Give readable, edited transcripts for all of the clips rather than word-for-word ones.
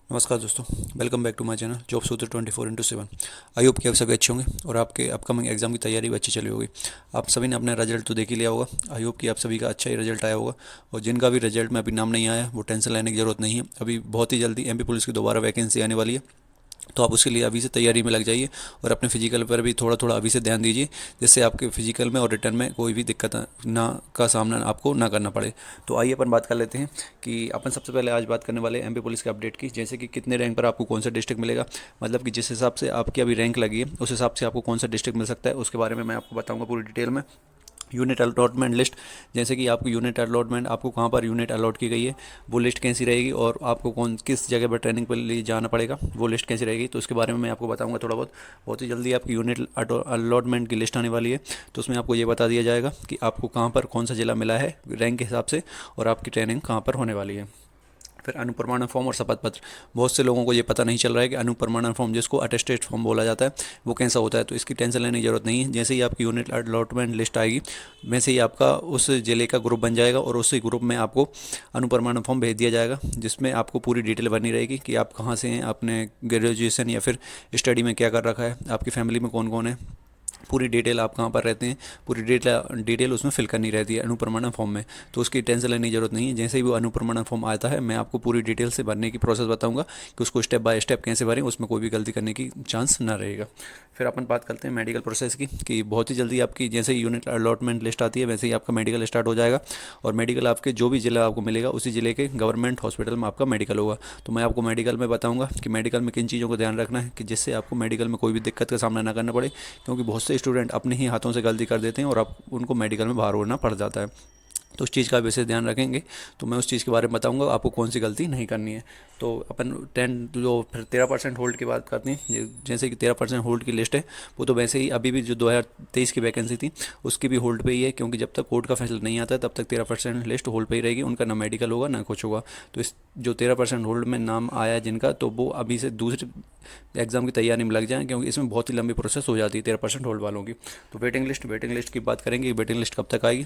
नमस्कार दोस्तों। Welcome back to my channel job Sutra 24/7। I hope कि आप सभी अच्छे होंगे और आपके अपकमिंग एग्जाम की तैयारी भी अच्छी चली होगी। आप सभी ने अपना रिजल्ट तो देख ही लिया होगा। आई होप कि आप सभी का अच्छा ही रिजल्ट आया होगा। और जिनका भी रिजल्ट में अभी नाम नहीं आया वो टेंशन लेने की ज़रूरत नहीं है। अभी बहुत ही जल्दी एमपी पुलिस की दोबारा वैकेंसी आने वाली है, तो आप उसके लिए अभी से तैयारी में लग जाइए और अपने फिजिकल पर भी थोड़ा थोड़ा अभी से ध्यान दीजिए, जिससे आपके फिजिकल में और रिटर्न में कोई भी दिक्कत ना का सामना आपको ना करना पड़े। तो आइए अपन बात कर लेते हैं कि अपन सबसे पहले आज बात करने वाले हैं एमपी पुलिस के अपडेट की, जैसे कि कितने रैंक पर आपको कौन सा डिस्ट्रिक्ट मिलेगा। मतलब कि जिस हिसाब से आपकी अभी रैंक लगी है उस हिसाब से आपको कौन सा डिस्ट्रिक्ट मिल सकता है, उसके बारे में मैं आपको बताऊंगा पूरी डिटेल में। यूनिट अलॉटमेंट लिस्ट, जैसे कि आपको यूनिट अलॉटमेंट आपको कहाँ पर यूनिट अलॉट की गई है वो लिस्ट कैसी रहेगी, और आपको कौन किस जगह पर ट्रेनिंग पर लिए जाना पड़ेगा वो लिस्ट कैसी रहेगी, तो उसके बारे में मैं आपको बताऊंगा थोड़ा बहुत। बहुत ही जल्दी आपकी यूनिट अलॉटमेंट की लिस्ट आने वाली है, तो उसमें आपको ये बता दिया जाएगा कि आपको कहाँ पर कौन सा जिला मिला है रैंक के हिसाब से, और आपकी ट्रेनिंग कहाँ पर होने वाली है। फिर अनुप्रमाणन फॉर्म और शपथ पत्र, बहुत से लोगों को ये पता नहीं चल रहा है कि अनुप्रमाणन फॉर्म, जिसको अटेस्टेड फॉर्म बोला जाता है, वो कैसा होता है। तो इसकी टेंशन लेने की जरूरत नहीं है। जैसे ही आपकी यूनिट अलॉटमेंट लिस्ट आएगी वैसे ही आपका उस जिले का ग्रुप बन जाएगा और उसी ग्रुप में आपको अनुप्रमाणन फॉर्म भेज दिया जाएगा, जिसमें आपको पूरी डिटेल बनी रहेगी कि आप कहाँ से हैं, आपने ग्रेजुएशन या फिर स्टडी में क्या कर रखा है, आपकी फैमिली में कौन कौन है, पूरी डिटेल आप कहाँ पर रहते हैं, पूरी डिटेल उसमें फिल करनी रहती है अनुप्रमाणन फॉर्म में। तो उसकी टेंशन लेने की जरूरत नहीं है। जैसे ही वो अनुप्रमाणन फॉर्म आता है मैं आपको पूरी डिटेल से भरने की प्रोसेस बताऊंगा कि उसको स्टेप बाय स्टेप कैसे भरें, उसमें कोई भी गलती करने की चांस ना रहेगा। फिर अपन बात करते हैं मेडिकल प्रोसेस की, कि बहुत ही जल्दी आपकी जैसे ही यूनिट अलॉटमेंट लिस्ट आती है वैसे ही आपका मेडिकल स्टार्ट हो जाएगा। और मेडिकल आपके जो भी ज़िला आपको मिलेगा उसी ज़िले के गवर्नमेंट हॉस्पिटल में आपका मेडिकल होगा। तो मैं आपको मेडिकल में बताऊंगा कि मेडिकल में किन चीज़ों को ध्यान रखना है कि जिससे आपको मेडिकल में कोई भी दिक्कत का सामना ना करना पड़े, क्योंकि बहुत से स्टूडेंट अपने ही हाथों से गलती कर देते हैं और आप उनको मेडिकल में बाहर होना पड़ जाता है। तो उस चीज़ का विशेष ध्यान रखेंगे। तो मैं उस चीज़ के बारे में बताऊंगा आपको कौन सी गलती नहीं करनी है। तो अपन 13% होल्ड की बात करते हैं। जैसे कि 13% होल्ड की लिस्ट है, वो तो वैसे ही अभी भी जो 2023 की वैकेंसी थी उसकी भी होल्ड पे ही है, क्योंकि जब तक कोर्ट का फैसला नहीं आता है तब तक 13% लिस्ट होल्ड पे ही रहेगी। उनका ना मेडिकल होगा ना कुछ होगा। तो इस जो 13% होल्ड में नाम आया है जिनका, तो वो अभी से दूसरे एग्जाम की तैयारी में लग जाएं, क्योंकि इसमें बहुत ही लंबी प्रोसेस हो जाती है 13% होल्ड वालों की। तो वेटिंग लिस्ट की बात करेंगे, वेटिंग लिस्ट कब तक आएगी,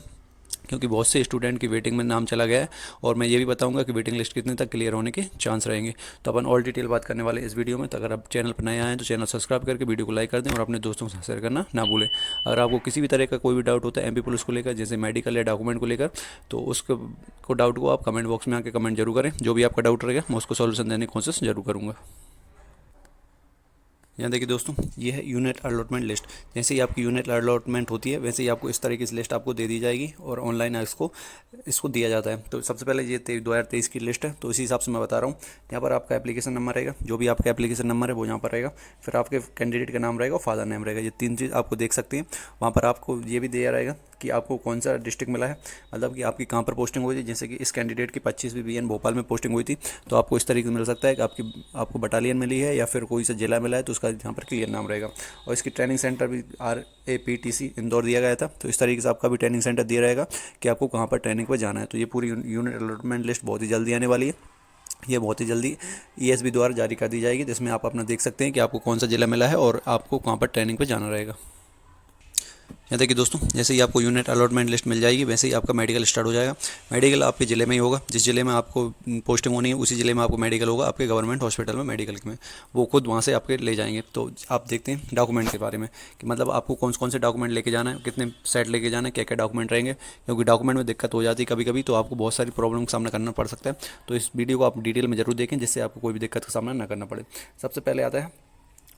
क्योंकि बहुत से स्टूडेंट की वेटिंग में नाम चला गया है। और मैं ये भी बताऊंगा कि वेटिंग लिस्ट कितने तक क्लियर होने के चांस रहेंगे। तो अपन ऑल डिटेल बात करने वाले इस वीडियो में। तो अगर आप चैनल पर नए आए हैं तो चैनल सब्सक्राइब करके वीडियो को लाइक कर दें और अपने दोस्तों के साथ शेयर करना ना भूलें। अगर आपको किसी भी तरह का कोई भी डाउट होता है एमपी पुलिस को लेकर, जैसे मेडिकल या डॉक्यूमेंट को लेकर, तो उसको डाउट को आप कमेंट बॉक्स में आके कमेंट जरूर करें। जो भी आपका डाउट रहेगा मैं उसको सॉल्यूशन देने की कोशिश जरूर करूँगा। यहाँ देखिए दोस्तों, ये है यूनिट अलॉटमेंट लिस्ट। जैसे ही आपकी यूनिट अलॉटमेंट होती है वैसे ही आपको इस तरीके की लिस्ट आपको दे दी जाएगी और ऑनलाइन इसको इसको दिया जाता है। तो सबसे पहले ये 2023 की लिस्ट है, तो इसी हिसाब से मैं बता रहा हूँ। यहाँ पर आपका एप्लीकेशन नंबर रहेगा, जो भी आपका एप्लीकेशन नंबर है वो यहाँ पर रहेगा। फिर आपके कैंडिडेट का नाम रहेगा और फादर नेम रहेगा। ये तीन चीज़ आपको देख सकते हैं। वहाँ पर आपको ये भी दिया रहेगा कि आपको कौन सा डिस्ट्रिक्ट मिला है, मतलब कि आपकी कहाँ पर पोस्टिंग हुई थी। जैसे कि इस कैंडिडेट की 25 BBN भोपाल में पोस्टिंग हुई थी, तो आपको इस तरीके से मिल सकता है कि आपको बटालियन मिली है या फिर कोई सा जिला मिला है, तो उसका यहाँ पर क्लियर नाम रहेगा। और इसकी ट्रेनिंग सेंटर भी RAPTC इंदौर दिया गया था, तो इस तरीके से आपका भी ट्रेनिंग सेंटर दिया रहेगा कि आपको कहाँ पर ट्रेनिंग पर जाना है। तो ये पूरी यूनिट अलॉटमेंट लिस्ट बहुत ही जल्दी आने वाली है। ये बहुत ही जल्दी ESB द्वारा जारी कर दी जाएगी, जिसमें आप अपना देख सकते हैं कि आपको कौन सा जिला मिला है और आपको कहाँ पर ट्रेनिंग पर जाना रहेगा। यहाँ देखिए दोस्तों, जैसे ही आपको यूनिट अलॉटमेंट लिस्ट मिल जाएगी वैसे ही आपका मेडिकल स्टार्ट हो जाएगा। मेडिकल आपके ज़िले में ही होगा, जिस ज़िले में आपको पोस्टिंग होनी है उसी ज़िले में आपको मेडिकल होगा, आपके गवर्नमेंट हॉस्पिटल में मेडिकल में। वो खुद वहाँ से आपके ले जाएंगे। तो आप देखते हैं डॉक्यूमेंट के बारे में कि मतलब आपको कौन कौन से डॉक्यूमेंट लेके जाना है, कितने सेट लेके जाना है, क्या क्या डॉक्यूमेंट रहेंगे, क्योंकि डॉक्यूमेंट में दिक्कत हो जाती है कभी कभी, तो आपको बहुत सारी प्रॉब्लम का सामना करना पड़ सकता है। तो इस वीडियो को आप डिटेल में जरूर देखें, जिससे आपको कोई भी दिक्कत का सामना ना करना पड़े। सबसे पहले आता है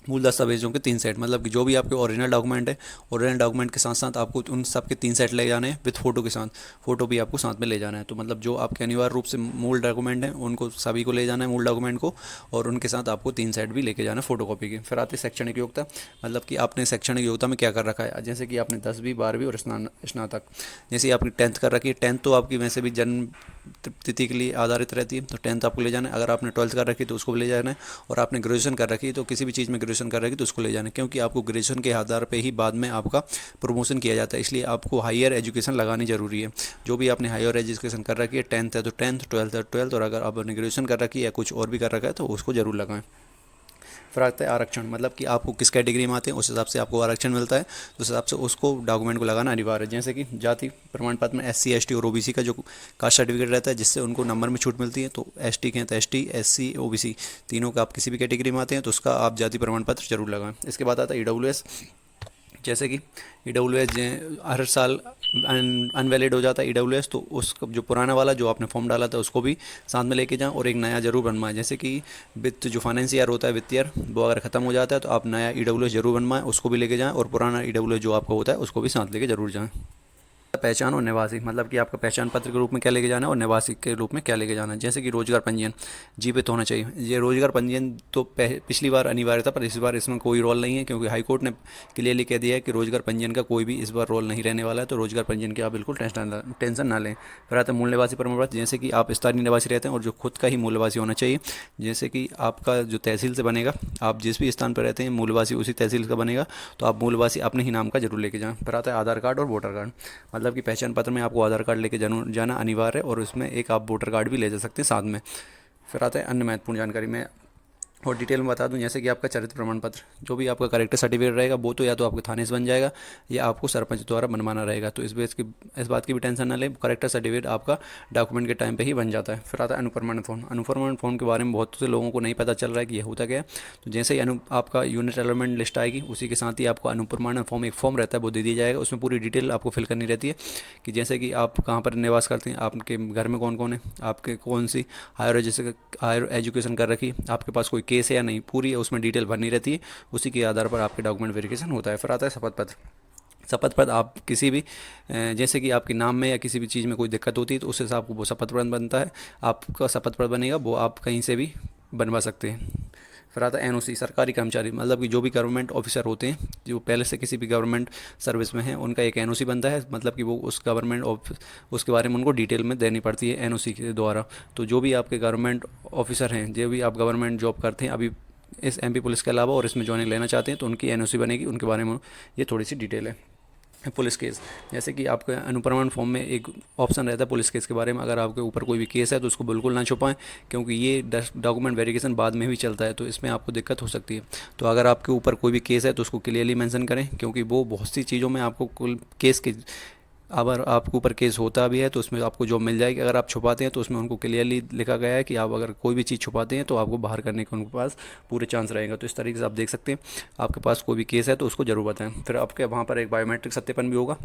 मूल दस्तावेजों के 3 सेट, मतलब कि जो भी आपके ओरिजिनल डॉक्यूमेंट है, ओरिजिनल डॉक्यूमेंट के साथ साथ आपको उन सब के 3 सेट ले जाने हैं विद फोटो के साथ। फोटो भी आपको साथ में ले जाना है। तो मतलब जो आपके अनिवार्य रूप से मूल डॉक्यूमेंट हैं उनको सभी को ले जाना है, मूल डॉक्यूमेंट को, और उनके साथ आपको 3 सेट भी लेके जाना है फोटो कॉपी के। फिर आती है शैक्षणिक योग्यता, मतलब कि आपने शैक्षणिक योग्यता में क्या कर रखा है। जैसे कि आपने 10वीं 12वीं और स्नातक। जैसे आपकी 10th कर रखी है, 10th तो आपकी वैसे भी जन्म तिथि के लिए आधारित रहती है, तो 10th आपको ले जाना है। अगर आपने 12th कर रखी है तो उसको भी ले जाना है, और आपने ग्रेजुएशन कर रखी है तो किसी भी चीज़ में ग्रेजुएशन कर रखी है तो उसको ले जाना है, क्योंकि आपको ग्रेजुएशन के आधार पे ही बाद में आपका प्रमोशन किया जाता है। इसलिए आपको हायर एजुकेशन लगानी ज़रूरी है। जो भी आपने हायर एजुकेशन कर रखी है, 10th है तो 10th, 12th है 12th, और अगर आपने ग्रेजुएशन कर रखी है या कुछ और भी कर रखा है तो उसको ज़रूर लगाएं। फिर आता है आरक्षण, मतलब कि आपको किस कैटेगरी में आते हैं उस हिसाब से आपको आरक्षण मिलता है, तो उस हिसाब से उसको डॉक्यूमेंट को लगाना अनिवार्य है। जैसे कि जाति प्रमाण पत्र में SC ST और OBC का जो कास्ट सर्टिफिकेट रहता है जिससे उनको नंबर में छूट मिलती है, तो ST के हैं तो ST SC OBC तीनों का आप किसी भी कैटेगरी में आते हैं तो उसका आप जाति प्रमाण पत्र जरूर लगाएं। इसके बाद आता है EWS, जैसे कि EWS हर साल अनवैलिड हो जाता है EWS, तो उसका जो पुराना वाला जो आपने फॉर्म डाला था उसको भी साथ में लेके जाएं और एक नया जरूर बनवाएं। जैसे कि वित्त जो फाइनेंस ईयर होता है, वित्त ईयर, वो अगर ख़त्म हो जाता है तो आप नया EWS जरूर बनवाएं, उसको भी लेके जाएं, और पुराना EWS जो आपका होता है उसको भी साथ लेके जरूर जाएं। पहचान और निवासी, मतलब कि आपका पहचान पत्र के रूप में क्या लेके जाना है और निवासी के रूप में क्या लेके जाना है। जैसे कि रोजगार पंजीयन जीवित होना चाहिए। ये रोजगार पंजीयन तो पिछली बार अनिवार्य था, पर इस बार इसमें कोई रोल नहीं है, क्योंकि हाईकोर्ट ने क्लियरली कह दिया है कि रोजगार पंजीयन का कोई भी इस बार रोल नहीं रहने वाला है, तो रोजगार पंजीयन की आप बिल्कुल टेंशन ना लें। फिर आता है मूल निवासी प्रमाण पत्र, जैसे कि आप स्थानीय निवासी रहते हैं और जो खुद का ही मूल निवासी होना चाहिए। जैसे कि आपका जो तहसील से बनेगा, आप जिस भी स्थान पर रहते हैं मूल निवासी उसी तहसील का बनेगा, तो आप मूल निवासी अपने ही नाम का जरूर लेके जाएं। फिर आता है आधार कार्ड और वोटर कार्ड, मतलब कि पहचान पत्र में आपको आधार कार्ड लेके जाना अनिवार्य है, और उसमें एक आप वोटर कार्ड भी ले जा सकते हैं साथ में। फिर आता है अन्य महत्वपूर्ण जानकारी में और डिटेल में बता दूं, जैसे कि आपका चरित्र प्रमाण पत्र, जो भी आपका करेक्टर सर्टिफिकेट रहेगा वो तो या तो आपके थाने से बन जाएगा या आपको सरपंच द्वारा बनवाना रहेगा, तो इस बात की भी टेंशन ना लें, करेक्टर सर्टिफिकेट आपका डॉक्यूमेंट के टाइम पे ही बन जाता है। फिर आता है अनुप्रमाण फॉर्म। अनुप्रमाण फॉर्म के बारे में बहुत से लोगों को नहीं पता चल रहा है कि यह होता क्या है, तो जैसे ही आपका यूनिट अलॉटमेंट लिस्ट आएगी उसी के साथ ही आपको अनुप्रमाण फॉर्म, एक फॉर्म रहता है वो दे दिया जाएगा। उसमें पूरी डिटेल आपको फिल करनी रहती है कि जैसे कि आप कहाँ पर निवास करते हैं, आपके घर में कौन कौन है, आपके कौन सी हायर एजुकेशन कर रखी, आपके पास कोई केस है या नहीं, पूरी उसमें डिटेल भरनी रहती है। उसी के आधार पर आपके डॉक्यूमेंट वेरिफिकेशन होता है। फिर आता है शपथ पत्र। शपथ पत्र आप किसी भी जैसे कि आपके नाम में या किसी भी चीज़ में कोई दिक्कत होती है तो उससे आपको वो शपथ पत्र बनता है, आपका शपथ पत्र बनेगा, वो आप कहीं से भी बनवा सकते हैं। फिर आता है NOC, सरकारी कर्मचारी, मतलब कि जो भी गवर्नमेंट ऑफिसर होते हैं जो पहले से किसी भी गवर्नमेंट सर्विस में हैं उनका एक NOC बनता है, मतलब कि वो उस गवर्नमेंट उसके बारे में उनको डिटेल में देनी पड़ती है NOC के द्वारा। तो जो भी आपके गवर्नमेंट ऑफिसर हैं, जो भी आप गवर्नमेंट जॉब करते हैं अभी इस MP पुलिस के अलावा और इसमें ज्वाइनिंग लेना चाहते हैं तो उनकी NOC बनेगी, उनके बारे में ये थोड़ी सी डिटेल है। पुलिस केस, जैसे कि आपके अनुप्रमाण फॉर्म में एक ऑप्शन रहता है पुलिस केस के बारे में, अगर आपके ऊपर कोई भी केस है तो उसको बिल्कुल ना छुपाएं, क्योंकि ये डॉक्यूमेंट वेरिफिकेशन बाद में भी चलता है तो इसमें आपको दिक्कत हो सकती है। तो अगर आपके ऊपर कोई भी केस है तो उसको क्लियरली मेंशन करें, क्योंकि वो बहुत सी चीज़ों में आपको कुल केस के, अगर आपके ऊपर केस होता भी है तो उसमें आपको जॉब मिल जाएगी। अगर आप छुपाते हैं तो उसमें उनको क्लियरली लिखा गया है कि आप अगर कोई भी चीज़ छुपाते हैं तो आपको बाहर करने के उनके पास पूरे चांस रहेगा। तो इस तरीके से आप देख सकते हैं, आपके पास कोई भी केस है तो उसको ज़रूर बताएं। फिर आपके वहाँ पर एक बायोमेट्रिक सत्यापन भी होगा,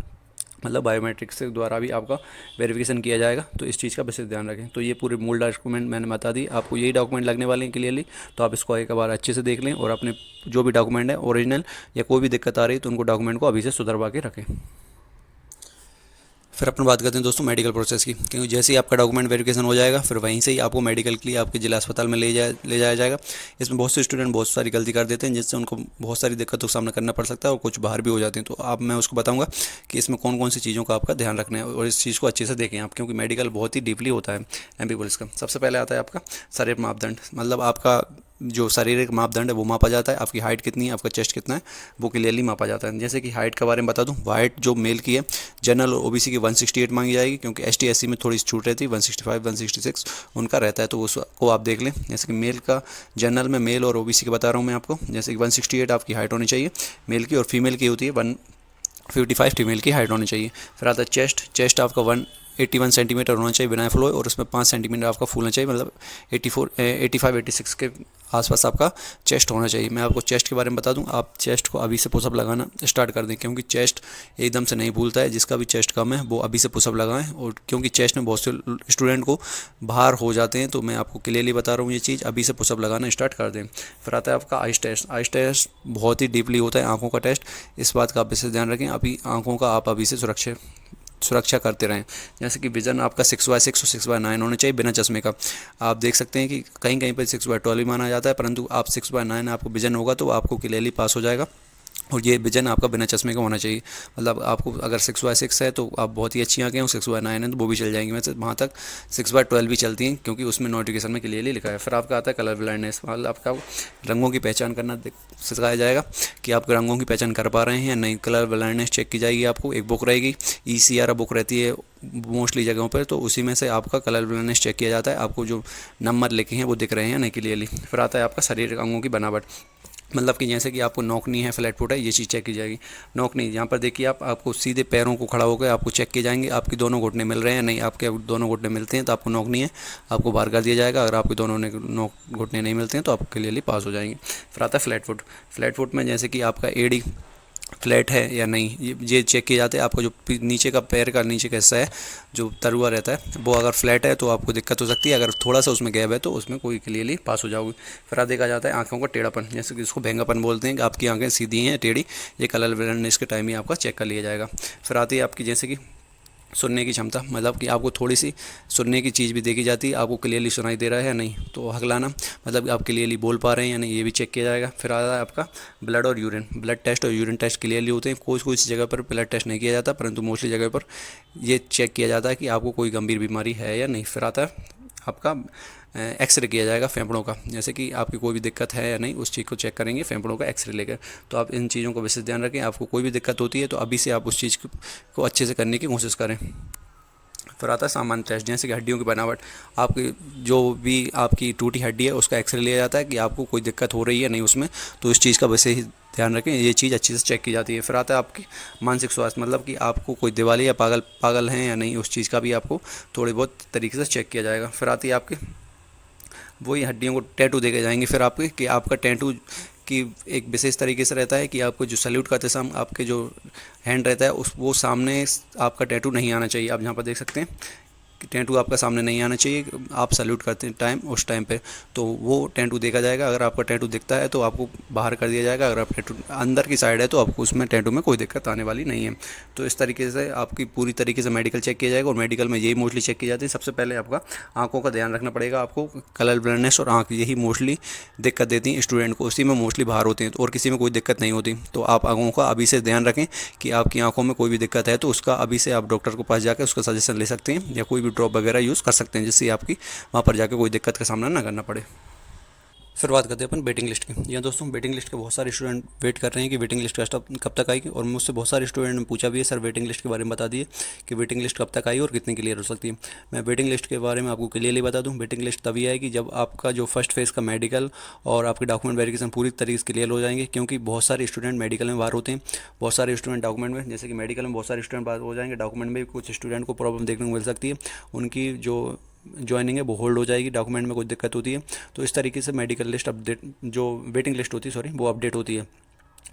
मतलब बायोमेट्रिक्स के द्वारा भी आपका वेरिफिकेशन किया जाएगा, तो इस चीज़ का विशेष ध्यान रखें। तो ये पूरे मूल डॉक्यूमेंट मैंने बता दी, आपको यही डॉक्यूमेंट लगने वाले हैं क्लियरली, तो आप इसको एक बार अच्छे से देख लें और अपने जो भी डॉक्यूमेंट है ओरिजिनल या कोई भी दिक्कत आ रही है तो उनको डॉक्यूमेंट को अभी से सुधरवा के रखें। फिर अपन बात करते हैं दोस्तों मेडिकल प्रोसेस की, क्योंकि जैसे ही आपका डॉक्यूमेंट वेरिफिकेशन हो जाएगा फिर वहीं से ही आपको मेडिकल के लिए आपके जिला अस्पताल में ले जाया जाएगा। इसमें बहुत से स्टूडेंट बहुत सारी गलती कर देते हैं जिससे उनको बहुत सारी दिक्कतों का सामना करना पड़ सकता है और कुछ बाहर भी हो जाते हैं। तो आप मैं उसको बताऊंगा कि इसमें कौन कौन सी चीज़ों का आपका ध्यान रखना है और इस चीज़ को अच्छे से देखें आप, क्योंकि मेडिकल बहुत ही डीपली होता है MP पुलिस का। सबसे पहले आता है आपका शरीर मापदंड, मतलब आपका जो शारीरिक मापदंड है वो मापा जाता है, आपकी हाइट कितनी है, आपका चेस्ट कितना है, वो क्लियरली मापा जाता है। जैसे कि हाइट के बारे में बता दूं, हाइट जो मेल की है जनरल और OBC की 168 मांगी जाएगी, क्योंकि ST SC में थोड़ी सी छूट रहती है, 165 166 उनका रहता है, तो उसको आप देख लें। जैसे कि मेल का जनरल में मेल और OBC के बता रहा हूँ मैं आपको, जैसे कि 168 आपकी हाइट होनी चाहिए मेल की, और फीमेल की होती है 155 फीमेल की हाइट होनी चाहिए। फिर आता है चेस्ट आपका 181 सेंटीमीटर होना चाहिए बिना फ्लो, और उसमें 5 सेंटीमीटर आपका फूलना चाहिए, मतलब 85 86 के आसपास आपका चेस्ट होना चाहिए। मैं आपको चेस्ट के बारे में बता दूं, आप चेस्ट को अभी से पुशअप लगाना स्टार्ट कर दें, क्योंकि चेस्ट एकदम से नहीं भूलता है। जिसका भी चेस्ट कम है वो अभी से पुशअप लगाएं, और क्योंकि चेस्ट में बहुत से स्टूडेंट को बाहर हो जाते हैं, तो मैं आपको क्लियरली बता रहा हूँ ये चीज़, अभी से पुशअप लगाना स्टार्ट कर दें। फिर आता है आपका आइस टेस्ट बहुत ही डीपली होता है, आँखों का टेस्ट, इस बात का आप विशेष ध्यान रखें। अभी आँखों का आप अभी से सुरक्षा करते रहें। जैसे कि विजन आपका 6/6 और 6/9 होना चाहिए बिना चश्मे का। आप देख सकते हैं कि कहीं कहीं पर 6/12 भी माना जाता है, परंतु आप 6/9 आपको विजन होगा तो आपको क्लियरली पास हो जाएगा। और ये विजन आपका बिना चश्मे का होना चाहिए। मतलब आपको अगर 6/6 है तो आप बहुत ही अच्छी आँखें हो, 6/9 है तो वो भी चल जाएंगी। वैसे वहाँ तक 6/12 भी चलती हैं, क्योंकि उसमें नोटिफिकेशन में क्लियरली लिखा है। फिर आपका आता है कलर ब्लाइंडनेस। मतलब आपका रंगों की पहचान करना सिखाया जाएगा कि आप रंगों की पहचान कर पा रहे हैं या नहीं। कलर ब्लाइंडनेस चेक की जाएगी। आपको एक बुक रहेगी, ECR बुक रहती है मोस्टली जगहों पर, तो उसी में से आपका कलर ब्लाइंडनेस चेक किया जाता है। आपको जो नंबर लिखे हैं वो दिख रहे हैं नहीं क्लियरली। फिर आता है आपका शरीर अंगों की बनावट। मतलब कि जैसे कि आपको नौकनी है, फ्लैट फुट है, ये चीज़ चेक की जाएगी। नौकनी यहाँ पर देखिए आपको सीधे पैरों को खड़ा होकर आपको चेक किए जाएंगे, आपके दोनों घुटने मिल रहे हैं नहीं। आपके दोनों घुटने मिलते हैं तो आपको नौकनी है, आपको बाहर कर दिया जाएगा। अगर आपके दोनों घुटने नहीं मिलते हैं तो आप क्लियरली पास हो जाएंगे। फिर आता है फ्लैट फुट। फ्लैट फुट में जैसे कि आपका एड़ी फ्लैट है या नहीं, ये चेक किए जाते हैं। आपका जो नीचे का पैर का नीचे का हिस्सा है जो तरुआ रहता है वो अगर फ्लैट है तो आपको दिक्कत हो सकती है। अगर थोड़ा सा उसमें गैप है तो उसमें कोई क्लियरली पास हो जाओगे। फिर देखा जाता है आंखों का टेढ़ापन, जैसे कि इसको भेंगापन बोलते हैं कि आपकी आंखें सीधी हैं टेढ़ी। ये कलर ब्लाइंडनेस के टाइम ही आपका चेक कर लिया जाएगा। फिर आती है आपकी जैसे कि सुनने की क्षमता। मतलब कि आपको थोड़ी सी सुनने की चीज़ भी देखी जाती है, आपको क्लियरली सुनाई दे रहा है या नहीं। तो हकलाना, मतलब आप क्लियरली बोल पा रहे हैं या नहीं, ये भी चेक किया जाएगा। फिर आ रहा है आपका ब्लड और यूरिन। ब्लड टेस्ट और यूरिन टेस्ट क्लियरली होते हैं। कोई जगह पर ब्लड टेस्ट नहीं किया जाता, परंतु मोस्टली जगह पर ये चेक किया जाता है कि आपको कोई गंभीर बीमारी है या नहीं। फिर आता है आपका एक्सरे किया जाएगा फेफड़ों का, जैसे कि आपकी कोई भी दिक्कत है या नहीं उस चीज़ को चेक करेंगे फेफड़ों का एक्सरे लेकर। तो आप इन चीज़ों को विशेष ध्यान रखें। आपको कोई भी दिक्कत होती है तो अभी से आप उस चीज़ को अच्छे से करने की कोशिश करें। फिर आता है सामान्य टेस्ट, जैसे कि हड्डियों की बनावट। आपकी जो भी आपकी टूटी हड्डी है उसका एक्सरे लिया जाता है कि आपको कोई दिक्कत हो रही है नहीं उसमें, तो इस चीज़ का वैसे ही ध्यान रखें, ये चीज़ अच्छे से चेक की जाती है। फिर आता है आपकी मानसिक स्वास्थ्य, मतलब कि आपको कोई दिवाली या पागल हैं या नहीं, उस चीज़ का भी आपको थोड़ी बहुत तरीके से चेक किया जाएगा। फिर आती है आपकी वही हड्डियों को टैटू देखे जाएंगे फिर आपके, कि आपका टैटू कि एक विशेष तरीके से रहता है कि आपको जो सल्यूट करते समय आपके जो हैंड रहता है उस वो सामने आपका टैटू नहीं आना चाहिए। आप यहाँ पर देख सकते हैं कि टैटू आपका सामने नहीं आना चाहिए। आप सल्यूट करते हैं टाइम उस टाइम पे तो वो टैटू देखा जाएगा। अगर आपका टैटू दिखता है तो आपको बाहर कर दिया जाएगा। अगर आप टैटू अंदर की साइड है तो आपको उसमें टैटू में कोई दिक्कत आने वाली नहीं है। तो इस तरीके से आपकी पूरी तरीके से मेडिकल चेक किया जाएगा। और मेडिकल में यही मोस्टली चेक की जाती है। सबसे पहले आपका आँखों का ध्यान रखना पड़ेगा आपको। कलर ब्लाइंडनेस और आँख यही मोस्टली दिक्कत देती हैं स्टूडेंट को, उसी में मोस्टली बाहर होते हैं और किसी में कोई दिक्कत नहीं होती। तो आप आँखों का अभी से ध्यान रखें कि आपकी आँखों में कोई भी दिक्कत है तो उसका अभी से आप डॉक्टर के पास जाकर उसका सजेशन ले सकते हैं या कोई भी ड्रॉप वगैरह यूज़ कर सकते हैं, जिससे आपकी वहाँ पर जाकर कोई दिक्कत का सामना ना करना पड़े। फिर बात करते हैं अपन वेटिंग लिस्ट की। यहाँ दोस्तों वेटिंग लिस्ट के बहुत सारे स्टूडेंट वेट कर रहे हैं कि वेटिंग लिस्ट का कब तक आएगी। और मुझसे बहुत सारे स्टूडेंट ने पूछा भी है, सर वेटिंग लिस्ट के बारे में बता दिए कि वेटिंग लिस्ट कब तक आई और कितनी क्लियर हो सकती है। मैं वेटिंग लिस्ट के बारे में आपको क्लियरली बता दूँ, वेटिंग लिस्ट तभी आएगी जब आपका जो फर्स्ट फेज़ का मेडिकल और आपके डॉक्यूमेंट वेरिफिकेशन पूरी तरीके से क्लियर हो जाएंगे। क्योंकि बहुत सारे स्टूडेंट मेडिकल में बाहर होते हैं, बहुत सारे स्टूडेंट डॉक्यूमेंट में, जैसे कि मेडिकल में बहुत सारे स्टूडेंट बाहर हो जाएंगे, डॉक्यूमेंट में कुछ स्टूडेंट को प्रॉब्लम देखने को मिल सकती है। उनकी जो ज्वाइनिंग है वो होल्ड हो जाएगी, डॉक्यूमेंट में कोई दिक्कत होती है। तो इस तरीके से मेडिकल लिस्ट अपडेट, जो वेटिंग लिस्ट होती है सॉरी, वो अपडेट होती है।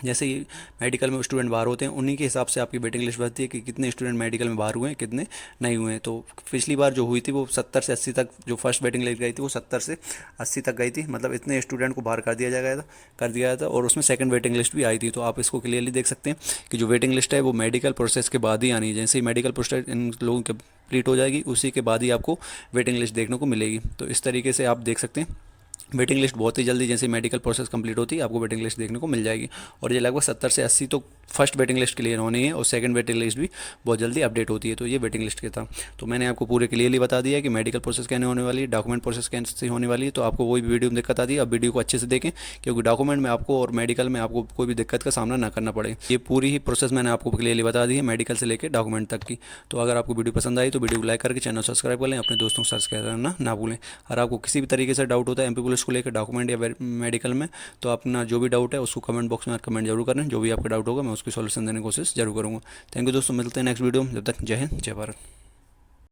जैसे ही मेडिकल में स्टूडेंट बाहर होते हैं उन्हीं के हिसाब से आपकी वेटिंग लिस्ट बनती है कि कितने स्टूडेंट मेडिकल में बाहर हुए हैं, कितने नहीं हुए हैं। तो पिछली बार जो हुई थी वो 70 से 80 तक, जो फर्स्ट वेटिंग लिस्ट गई थी वो 70 से 80 तक गई थी। मतलब इतने स्टूडेंट को बाहर कर दिया गया था। और उसमें सेकंड वेटिंग लिस्ट भी आई थी। तो आप इसको क्लियरली देख सकते हैं कि जो वेटिंग लिस्ट है वो मेडिकल प्रोसेस के बाद ही आनी है। जैसे ही मेडिकल प्रोसेस इन लोगों के कंप्लीट हो जाएगी उसी के बाद ही आपको वेटिंग लिस्ट देखने को मिलेगी। तो इस तरीके से आप देख सकते हैं वेटिंग लिस्ट बहुत ही जल्दी, जैसे मेडिकल प्रोसेस कंप्लीट होती है आपको वेटिंग लिस्ट देखने को मिल जाएगी। और ये लगभग 70 से 80 तो फर्स्ट वेटिंग लिस्ट क्लियर होनी है और सेकंड वेटिंग लिस्ट भी बहुत जल्दी अपडेट होती है। तो ये वेटिंग लिस्ट के था। तो मैंने आपको पूरे क्लियरली बता दिया कि मेडिकल प्रोसेस कैसे होने वाली है, डॉक्यूमेंट प्रोसेस कैसे होने वाली है। तो आपको कोई भी वीडियो में दिक्कत आती है अब वीडियो को अच्छे से देखें, क्योंकि डॉक्यूमेंट में आपको और मेडिकल में आपको कोई भी दिक्कत का सामना ना करना पड़े। ये पूरी ही प्रोसेस मैंने आपको क्लियरली बता दी है मेडिकल से लेकर डॉक्यूमेंट तक की। तो अगर आपको वीडियो पसंद आई तो वीडियो को लाइक करके चैनल सब्सक्राइब कर लें, अपने दोस्तों को सर्च करना ना भूलें। और आपको किसी भी तरीके से डाउट होता है MP पुलिस को लेकर डॉक्यूमेंट या मेडिकल में, तो अपना जो भी डाउट है उसको कमेंट बॉक्स में कमेंट जरूर करें। जो भी आपका डाउट होगा मैं उसकी सॉल्यूशन देने की कोशिश जरूर करूँगा। थैंक यू दोस्तों, मिलते हैं नेक्स्ट वीडियो में। जब तक जय हिंद जय भारत।